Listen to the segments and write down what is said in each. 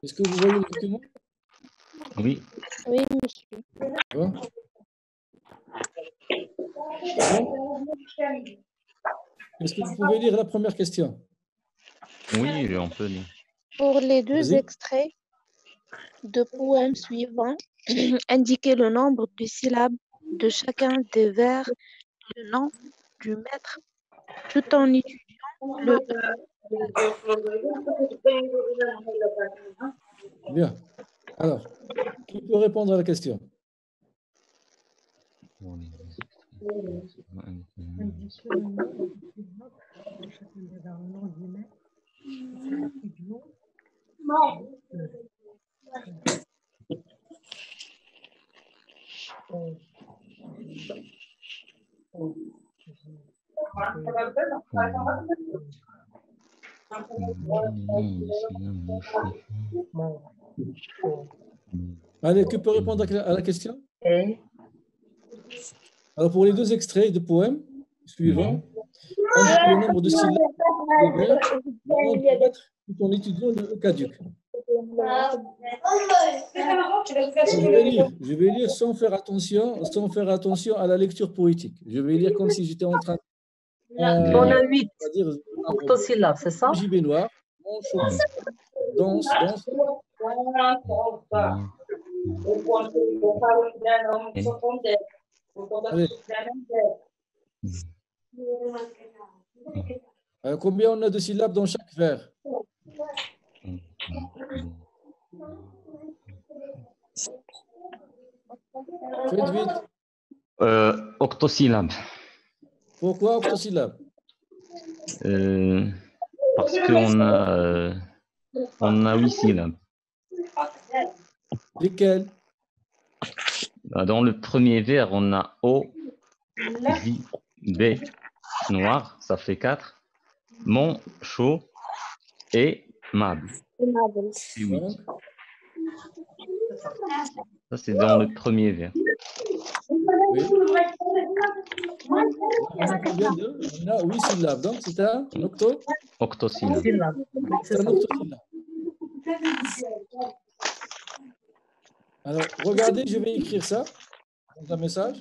Est-ce que vous voyez le document? Oui. Oui, monsieur. Bon. Est-ce que vous pouvez lire la première question? Oui, on peut lire. Pour les deux Vas-y. extraits de poèmes suivants, indiquez le nombre de syllabes de chacun des vers, le nom du maître, tout en étudiant le Bien. Alors, qui peut répondre à la question? Allez, qui peut répondre à la question? Alors, pour les deux extraits de poèmes suivants, indiquez le nombre de syllabes de vers, le nom du maître, tout en étudiant le caduc. Je vais lire sans faire attention à la lecture poétique. Je vais lire comme si j'étais en train On a 8 on va dire, octosyllabes, c'est ça? JB noir, mon chaud, danse. Allez. Combien on a de syllabes dans chaque vers? Faites vite. Octosyllabes. Pourquoi octosyllabes? Parce qu'on a 8 syllabes. Lesquelles? Dans le premier vers, on a O, J, B, noir, ça fait 4. Mon, chaud et mable. C'est 8. Ça, c'est dans le premier vers. Oui. On a 8 syllabes, donc c'est un octosyllabe. C'est un octosyllabe. Alors, regardez, je vais écrire ça dans un message.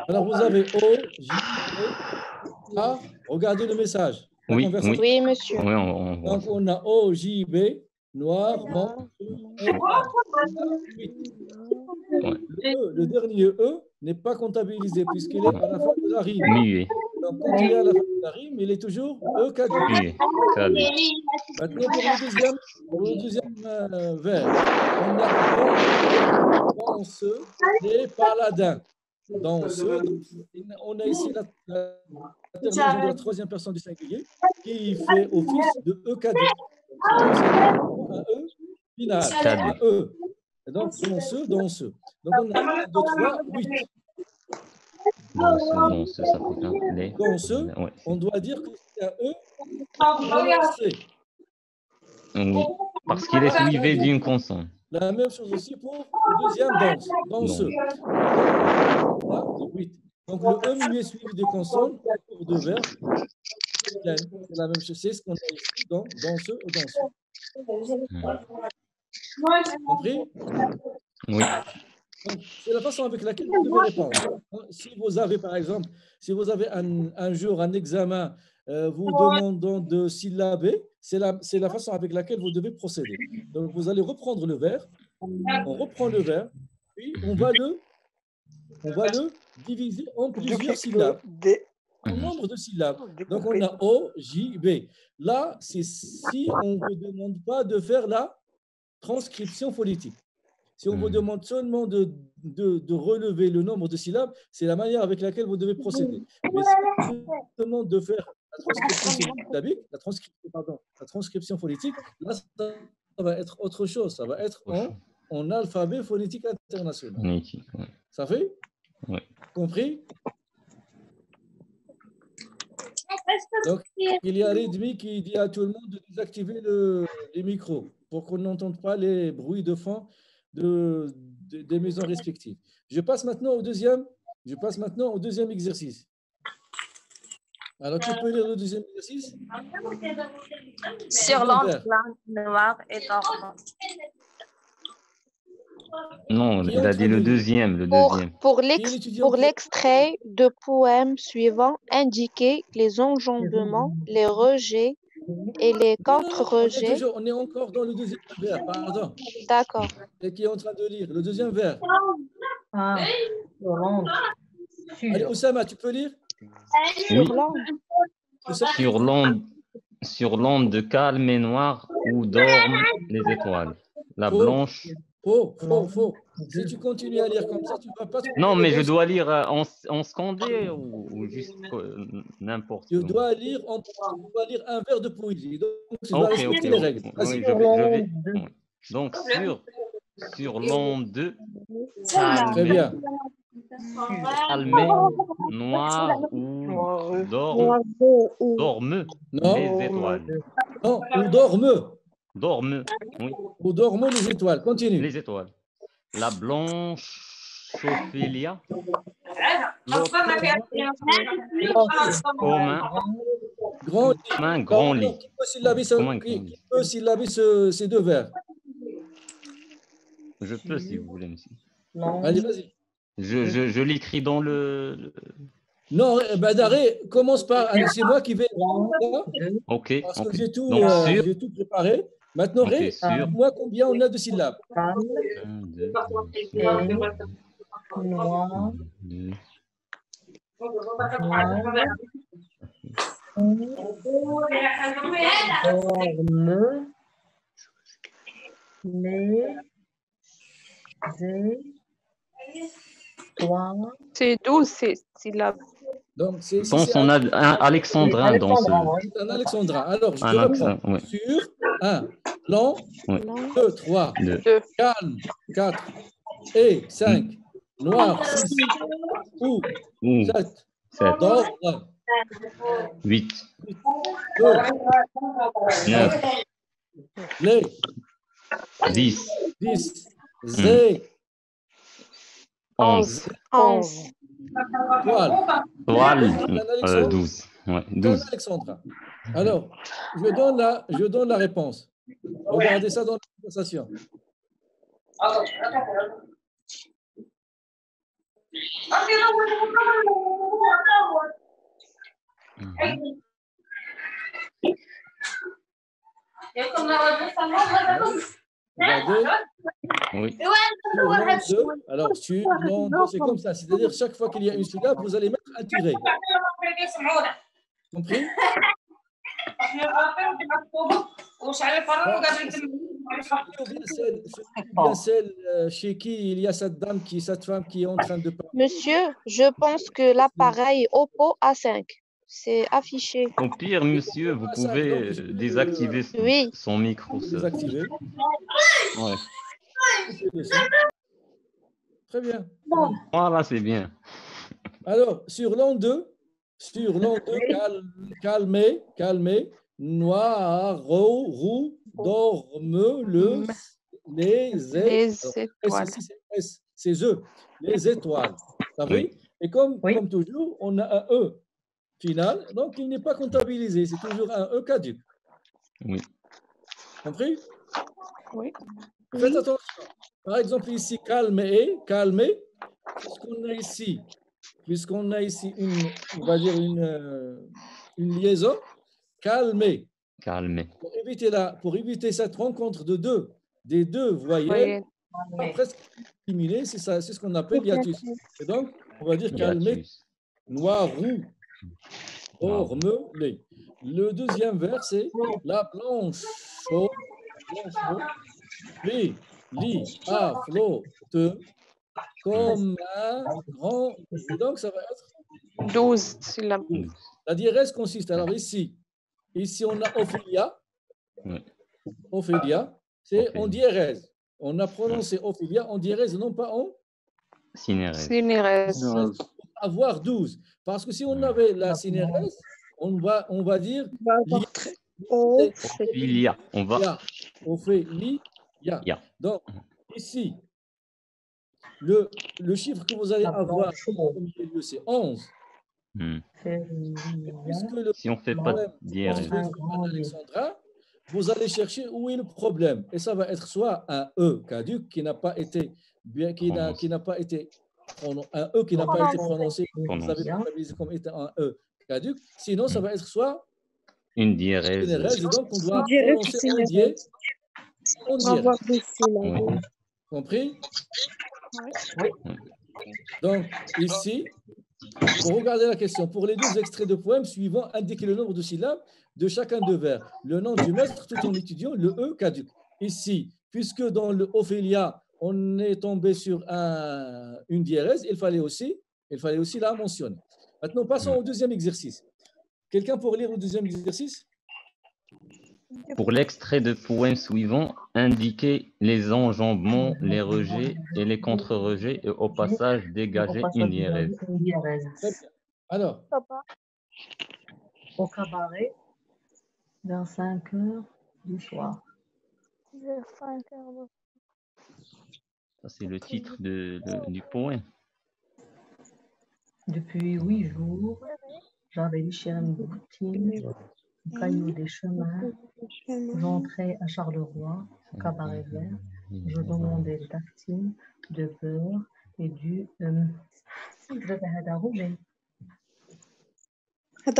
Alors, vous avez O, J, B, A. Regardez le message. Oui, oui, monsieur. Oui, on voit donc, ça. on a O, J, B, noir, mon, le dernier E n'est pas comptabilisé puisqu'il est à la fin de la rime. Oui. Donc, quand il est à la fin de la rime, il est toujours E caduc. Oui, caduc. Maintenant, pour le deuxième vers, on a dans ce les paladins. Dans ce, on a ici la terminaison de la troisième personne du singulier qui fait office de E caduc. Donc, un E final, un E. Et donc, dans ce. Donc, on a 1, 2, 3, 8. Dans ce, ça fait un. Dans ce, on doit dire que c'est un E prononcé. Oui, parce qu'il est suivi d'une consonne. La même chose aussi pour le deuxième danse. Dans ce. Oui. Donc, le E muet suivi de consonnes pour deux verbes. C'est la même chose. C'est ce qu'on a ici dans ce ou dans ce. Compris? Oui. C'est la façon avec laquelle vous devez répondre. Si vous avez, par exemple, si vous avez un jour un examen vous demandant de syllaber, c'est la façon avec laquelle vous devez procéder. Donc, vous allez reprendre le vers, on reprend le vers, puis on va le diviser en plusieurs syllabes, en nombre de syllabes. Donc, on a O, J, B. Là, c'est si on ne vous demande pas de faire la transcription phonétique. Si on vous demande seulement de relever le nombre de syllabes, c'est la manière avec laquelle vous devez procéder. Mais si on vous demande de faire la transcription syllabique, la transcription phonétique, là, ça va être autre chose. Ça va être en alphabet phonétique international. Phonétique, oui. Ça fait? Oui. Compris? Donc, il y a Redmi qui dit à tout le monde de désactiver les micros pour qu'on n'entende pas les bruits de fond des maisons respectives. Je passe maintenant au deuxième exercice. Alors, tu peux lire le deuxième exercice? Sur l'onde noire et dormant. Non, il a dit le deuxième. Pour l'extrait de poème suivant, indiquez les enjambements, les rejets et les contre-rejets. On est encore dans le deuxième vers, pardon. D'accord. Et qui est en train de lire le deuxième vers. Ah, Allez, Oussama, tu peux lire? Oui. Sur l'onde de calme et noir où dorment les étoiles. La blanche. Faux. Si tu continues à lire comme ça, tu ne vas pas... Non, mais je dois lire en scandé ou juste n'importe. Tu dois lire un vers de poésie. Donc, tu dois Ok. respecter les règles. Oui, je vais. Donc, sur l'onde de Très bien. calme, noir ou dorment les étoiles. Non, ou dorment. Dorment, oui. Ou dorment les étoiles. Continue. Les étoiles. La blanche Ophélia. Comme un grand lit. Qui peut syllaber ces deux vers? Je peux si vous voulez, monsieur. Non. Allez, vas-y. Je l'écris dans le... Non, Badaré, commence par... C'est moi qui vais... Ok. Parce que j'ai tout préparé. Maintenant, moi, combien on a de syllabes? 1, 2, 3, 2. C'est 12 syllabes. Donc, Je pense qu'on a un alexandrin dans ce... Un alexandrin. Alors, je te reprends. Sur 1, long, 2, 3, calme, 4, et 5, noir, 6, ou 7, d'or, 8, 2, 9, les, 10, zé, 11, toile, 12. Ouais, 12. Alexandra. Alors, je donne la réponse. Regardez ça dans la conversation. Regardez. Oui. Alors, c'est comme ça. C'est-à-dire, chaque fois qu'il y a une syllabe, vous allez mettre un tiret. Compris? Bien celle chez qui il y a cette femme qui est en train de parler. Monsieur, je pense que l'appareil Oppo A5, c'est affiché. Au pire, monsieur, vous pouvez désactiver son micro. Désactiver. Ouais. Très bien. Voilà, c'est bien. Alors, sur l'an 2, calmez, noir, roux, dorme, les étoiles. C'est eux, les étoiles. T'as vu? Et comme toujours, on a un E final, donc il n'est pas comptabilisé. C'est toujours un E caduc. Oui. Compris? Oui. Faites attention. Par exemple, ici, calmez, puisqu'on a ici on va dire une liaison, calmez. Pour éviter cette rencontre des deux voyelles, presque éliminée, c'est ce qu'on appelle hiatus. Et donc, on va dire calmez, noir, roux, dorme-les. Le deuxième vers, c'est la blanche, lit, à flotte, comme un grand. Donc, ça va être 12 syllabes. La diérèse consiste. Alors, ici on a Ophélia. Ophélia, c'est en diérèse. On a prononcé Ophélia en diérèse, non pas en synérèse. Synérèse. Avoir 12. Parce que si on avait la synérèse, on va dire Ophélia. On va. Ophélia. Ya. Donc, ici, le chiffre que vous allez avoir au milieu, c'est 11. Puisque le Si on ne fait pas de problème dièse. d'Alexandra, vous allez chercher où est le problème. Et ça va être soit un E caduc qui n'a pas été un E qui n'a pas été prononcé, vous avez comptabilisé comme étant un E caduc. Sinon, ça va être soit une diérèse. Et donc, on doit prononcer en dièse. Oui. Compris? Oui. Donc, ici, pour regarder la question, pour les 12 extraits de poèmes suivants, indiquez le nombre de syllabes de chacun de vers. Le nom du maître tout en étudiant le E caduc. Ici, puisque dans le Ophélia, on est tombé sur une diérèse, il fallait aussi la mentionner. Maintenant, passons au deuxième exercice. Quelqu'un pour lire le deuxième exercice? Pour l'extrait de poème suivant, indiquez les enjambements, les rejets et les contre-rejets et au passage dégager une diérèse. Alors, au cabaret, vers 5 heures du soir. Ça, c'est le titre du poème. Depuis 8 jours, j'avais déchiré mes bottines, au caillou des chemins. J'entrais à Charleroi, au cabaret vert. Je demandais des tartines de beurre et du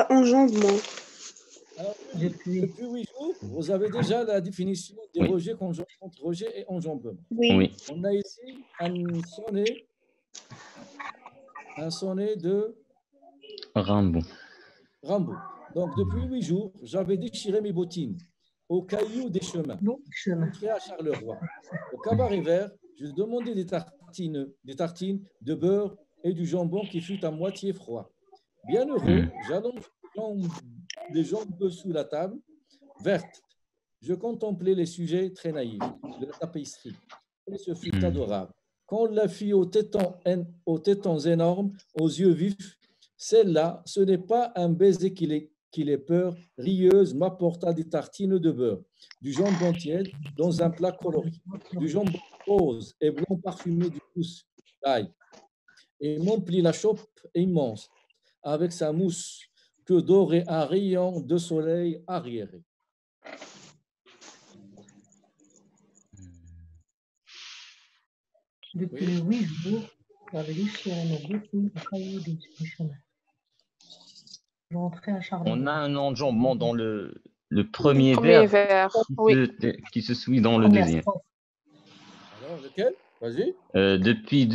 enjambement. Depuis 8 jours, vous avez déjà la définition des rejets entre rejet et enjambement. Oui. On a ici un sonnet de Rimbaud. Donc, depuis 8 jours, j'avais déchiré mes bottines au caillou des chemins. J'entrais à Charleroi. Au cabaret vert, je demandais des tartines de beurre et du jambon qui fut à moitié froid. Bien heureux, j'allonge les jambes sous la table verte. Je contemplais les sujets très naïfs de la tapisserie. Et ce fut adorable. Quand la fille aux tétons énormes, aux yeux vifs, celle-là, ce n'est pas un baiser qu'il est peur, rieuse, m'apporta des tartines de beurre, du jambon tiède dans un plat coloré, du jambon rose et blanc parfumé du pouce d'ail, et m'emplit la chope immense avec sa mousse que dorait un rayon de soleil arriéré. Depuis 8 jours, j'avais déchiré mes bottines au caillou des chemins. J'entrais à Charleroi. On a un enjambement dans le premier vers qui se suit dans le deuxième. Alors, lequel? Vas-y. Depuis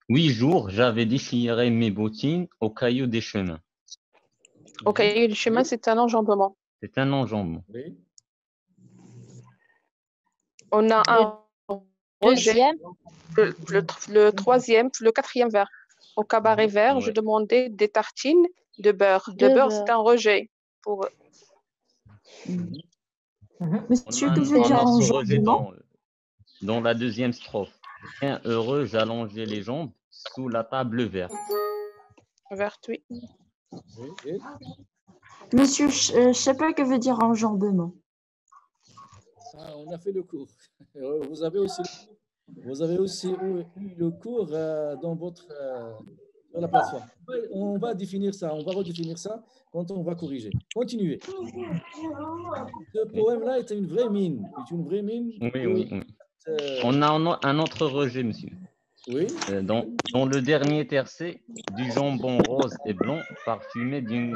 8 jours, j'avais déchiré mes bottines au caillou des chemins. Au caillou des chemins, c'est un enjambement. C'est un enjambement. Oui. On a un deuxième, le troisième, le quatrième vers. Au cabaret vert, je demandais des tartines de beurre. Le beurre, c'est un rejet. Monsieur, que veut dire enjambement? Dans la deuxième strophe. Bien heureux, j'allongeais les jambes sous la table verte. Verte, oui. Monsieur, je ne sais pas que veut dire enjambement. On a fait le cours. Vous avez aussi eu le cours dans votre sur la plateforme. On va redéfinir ça quand on va corriger. Continuez. Ce poème-là est une vraie mine. Oui. On a un autre rejet, monsieur. Oui. Dans le dernier tercet, du jambon rose et blanc parfumé d'une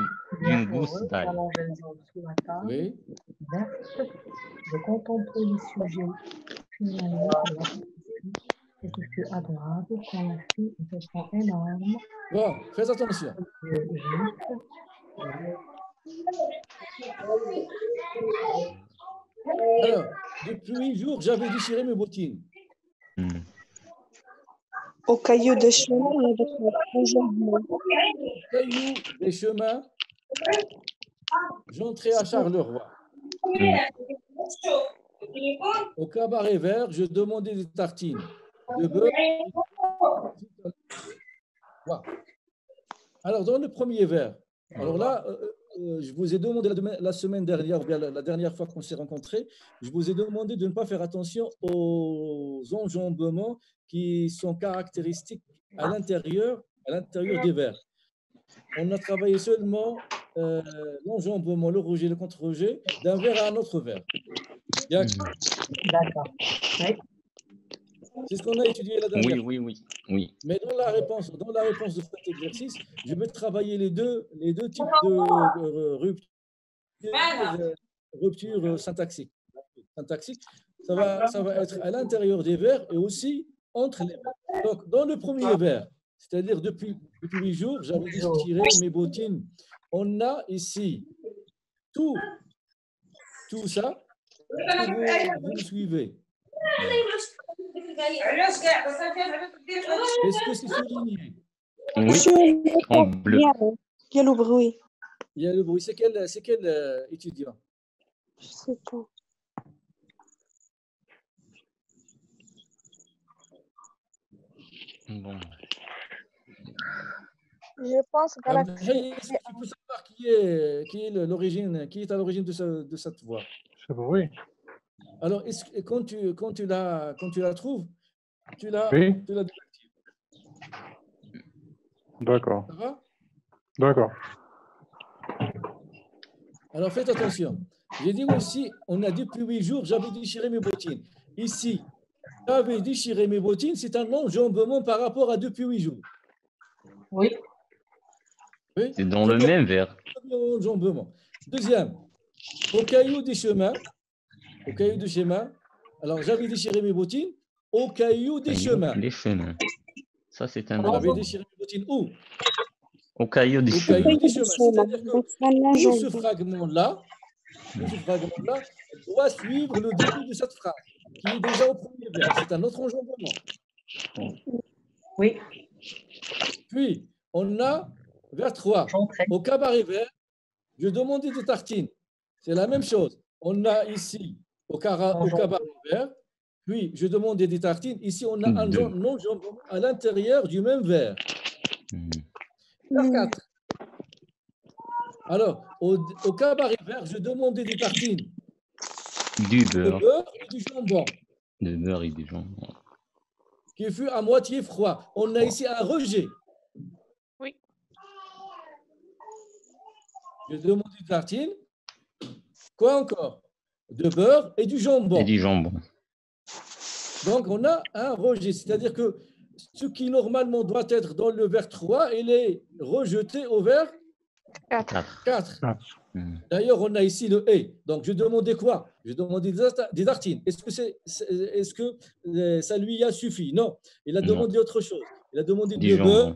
gousse d'ail. Oui. Je contemplais les sujets finalement de la et ce fut adorable quand la fille était trop énorme. Bon, faites attention. Alors, depuis 8 jours, j'avais déchiré mes bottines. Au caillou des chemins, avec enjambement. Au caillou des chemins, j'entrais à Charleroi. Au cabaret vert, je demandais des tartines de beurre. Alors, dans le premier vers, Alors là, je vous ai demandé la semaine dernière, ou bien la dernière fois qu'on s'est rencontrés, je vous ai demandé de ne pas faire attention aux enjambements qui sont caractéristiques à l'intérieur des vers. On a travaillé seulement l'enjambement, le rejet, le contre-rejet d'un vers à un autre vers. Bien. D'accord. Oui. C'est ce qu'on a étudié la dernière fois. Oui. Mais dans la réponse de cet exercice, je vais travailler les deux types de rupture syntaxique. Ça va être à l'intérieur des vers et aussi entre les vers. Donc, dans le premier vers, c'est-à-dire depuis 8 jours, j'avais déchiré mes bottines. On a ici tout ça. Vous me suivez? Est-ce que c'est souligné? Oui, en bleu. Il y a le bruit. Il y a le bruit. C'est quel étudiant? Je sais pas. Bon. Je pense que la... Tu peux savoir qui est à l'origine de cette voix? C'est bruit. Alors, quand tu la trouves, tu la désactives. D'accord. Ça va? D'accord. Alors, faites attention. J'ai dit aussi, on a dit depuis 8 jours, j'avais déchiré mes bottines. Ici, j'avais déchiré mes bottines, c'est un enjambement par rapport à depuis 8 jours. Oui. C'est dans le même vers. Enjambement. Deuxième, au caillou des chemins. Alors, j'avais déchiré mes bottines au caillou des chemins. Les chemins. Ça, c'est un J'avais déchiré mes bottines où? Au caillou des chemins. C'est-à-dire que tout ce fragment-là doit suivre le début de cette phrase, qui est déjà au premier vers. C'est un autre enjambement. Oui. Puis, on a vers 3. Au cabaret vert, je demandais des tartines. C'est la même chose. On a ici, au cabaret vert, puis je demandais des tartines. Ici, on a un enjambement à l'intérieur du même vers. Vers 4. Alors, au cabaret vert, je demandais des tartines. Du beurre. De beurre et du jambon. De beurre et du jambon. Qui fut à moitié froid. On a ici un rejet. Oui. Je demande des tartines. Quoi encore? De beurre et du jambon. Et du jambon. Donc, on a un rejet. C'est-à-dire que ce qui normalement doit être dans le vers 3, il est rejeté au vers 4. D'ailleurs, on a ici le « et ». Donc, je demandais quoi? Je demandais des tartines. Est-ce que ça lui a suffi? Non. Il a demandé autre chose. Il a demandé du beurre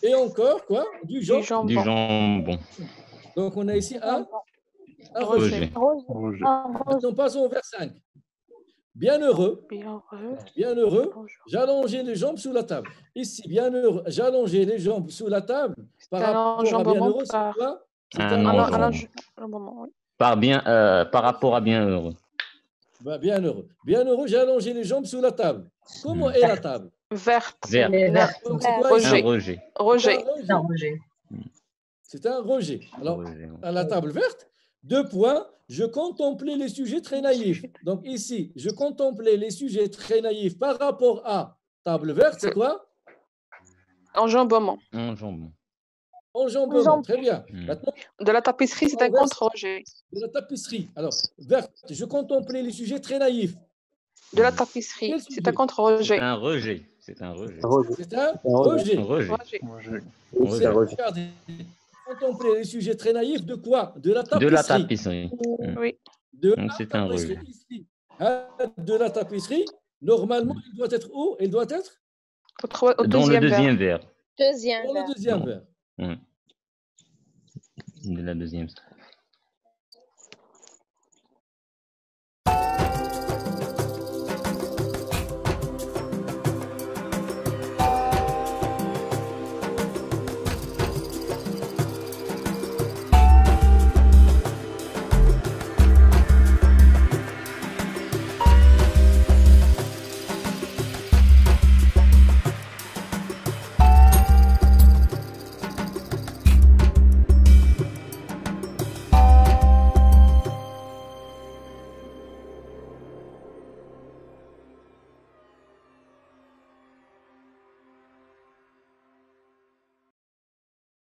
et encore quoi? Du jambon. Du jambon. Donc, on a ici un rejet. Maintenant, passons au vers 5. Bienheureux, j'allongeais les jambes sous la table. Ici, bienheureux, j'allongeais les jambes sous la table. Par rapport à bienheureux, c'est quoi? Par rapport à bienheureux. Bienheureux. Bienheureux, j'ai allongé les jambes sous la table. Comment est la table? Verte. Donc, c'est quoi? Rejet. C'est un rejet. Alors, à la table verte, 2 points. Je contemplais les sujets très naïfs. Donc ici, je contemplais les sujets très naïfs par rapport à table verte, c'est quoi? Enjambement. Enjambement, très bien. Maintenant, de la tapisserie, c'est un contre-rejet. De la tapisserie. Alors, verte, je contemplais les sujets très naïfs. De la tapisserie, c'est un contre-rejet. C'est un rejet. C'est un rejet. C'est un rejet. Regardez. Contempler les sujets très naïfs de quoi? De la tapisserie. De la tapisserie. Oui. Donc, c'est un rejet. De la tapisserie, normalement, il doit être où? Il doit être dans le deuxième vers. Deuxième vers. De la deuxième strophe.